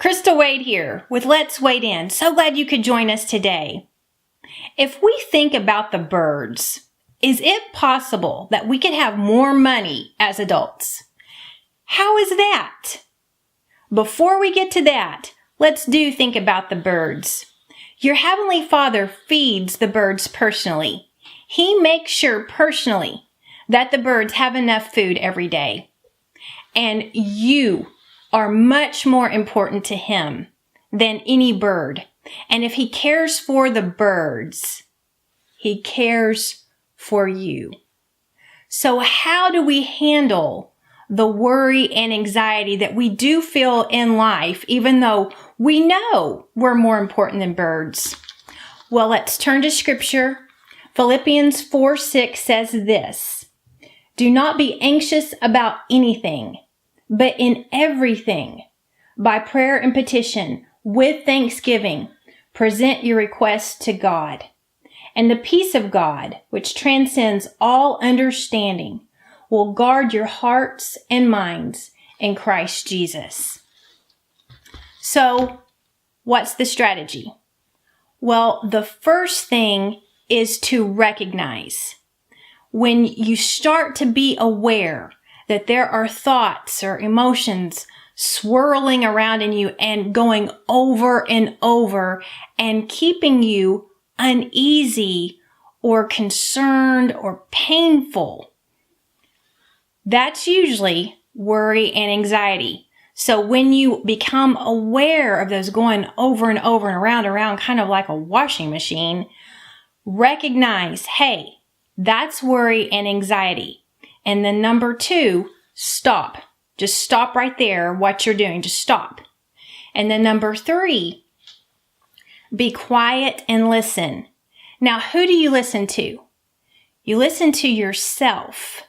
Crystal Wade here with Let's Wade In. So glad you could join us today. If we think about the birds, is it possible that we could have more money as adults? How is that? Before we get to that, let's think about the birds. Your Heavenly Father feeds the birds personally. He makes sure personally that the birds have enough food every day. And you are much more important to Him than any bird. And if He cares for the birds, He cares for you. So how do we handle the worry and anxiety that we do feel in life, even though we know we're more important than birds? Well, let's turn to Scripture. Philippians 4:6 says this: "Do not be anxious about anything, but in everything, by prayer and petition, with thanksgiving, present your requests to God. And the peace of God, which transcends all understanding, will guard your hearts and minds in Christ Jesus." So, what's the strategy? Well, the first thing is to recognize. When you start to be aware that there are thoughts or emotions swirling around in you and going over and over and keeping you uneasy or concerned or painful, that's usually worry and anxiety. So when you become aware of those going over and over and around, kind of like a washing machine, recognize, hey, that's worry and anxiety. And then number 2, stop. Just stop right there, what you're doing. Just stop. And then number 3, be quiet and listen. Now, who do you listen to? You listen to yourself.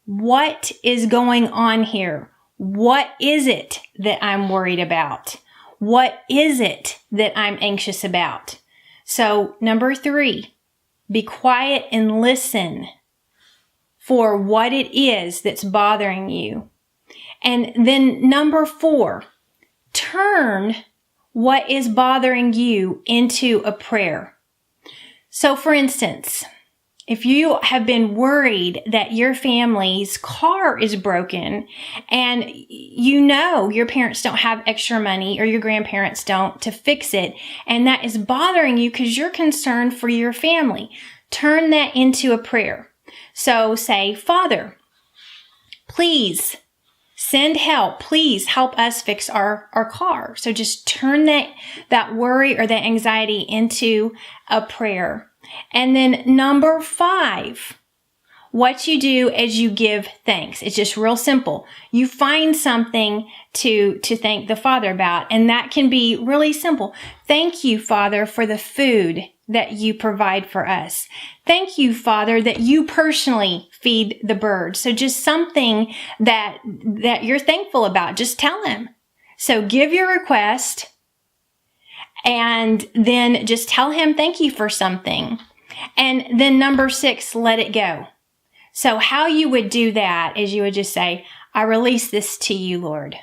What is going on here? What is it that I'm worried about? What is it that I'm anxious about? So, number 3, be quiet and listen for what it is that's bothering you. And then number 4, turn what is bothering you into a prayer. So for instance, if you have been worried that your family's car is broken and you know your parents don't have extra money or your grandparents don't to fix it, and that is bothering you because you're concerned for your family, turn that into a prayer. So say, Father, please send help. Please help us fix our car. So just turn that worry or that anxiety into a prayer. And then number 5, what you do is you give thanks. It's just real simple. You find something to thank the Father about, and that can be really simple. Thank you, Father, for the food that you provide for us. Thank you, Father, that you personally feed the birds. So just something that you're thankful about, just tell Him. So give your request and then just tell Him thank you for something. And then number 6, let it go. So how you would do that is you would just say, I release this to you, Lord.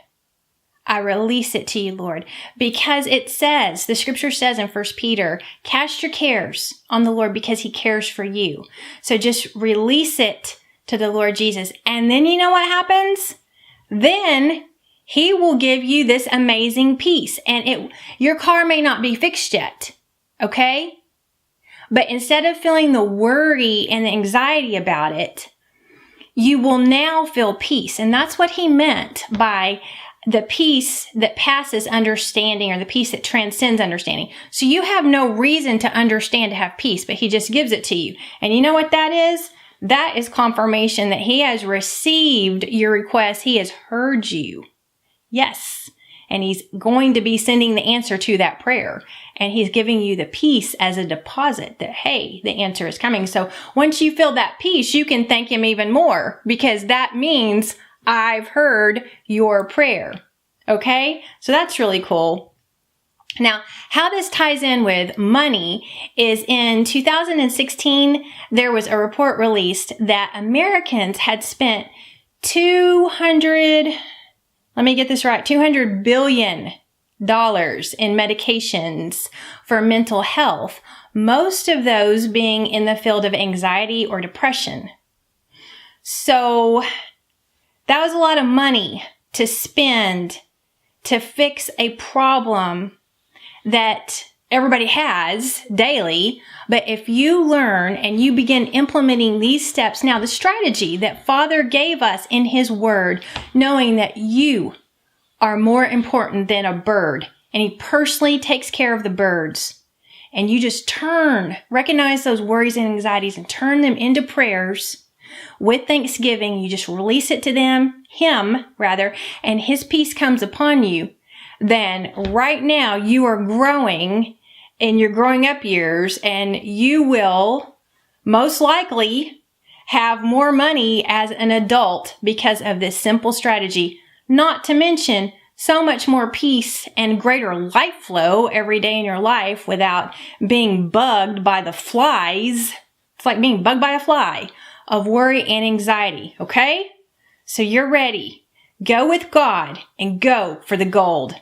I release it to you, Lord, because it says, the Scripture says in 1 Peter, cast your cares on the Lord because He cares for you. So just release it to the Lord Jesus. And then you know what happens? Then He will give you this amazing peace. And your car may not be fixed yet, okay? But instead of feeling the worry and the anxiety about it, you will now feel peace. And that's what He meant by the peace that passes understanding, or the peace that transcends understanding. So you have no reason to understand to have peace, but He just gives it to you. And you know what that is? That is confirmation that He has received your request. He has heard you. Yes. And He's going to be sending the answer to that prayer. And He's giving you the peace as a deposit that, hey, the answer is coming. So once you feel that peace, you can thank Him even more, because that means I've heard your prayer. Okay? So that's really cool. Now, how this ties in with money is in 2016, there was a report released that Americans had spent 200 billion dollars in medications for mental health, most of those being in the field of anxiety or depression. So that was a lot of money to spend to fix a problem that everybody has daily. But if you learn and you begin implementing these steps now, the strategy that Father gave us in His Word, knowing that you are more important than a bird, and He personally takes care of the birds, and you just recognize those worries and anxieties and turn them into prayers with thanksgiving. You just release it to Him, and His peace comes upon you. Then right now you are growing in your growing up years, and you will most likely have more money as an adult because of this simple strategy. Not to mention so much more peace and greater life flow every day in your life without being bugged by the flies. It's like being bugged by a fly of worry and anxiety. Okay? So you're ready. Go with God and go for the gold.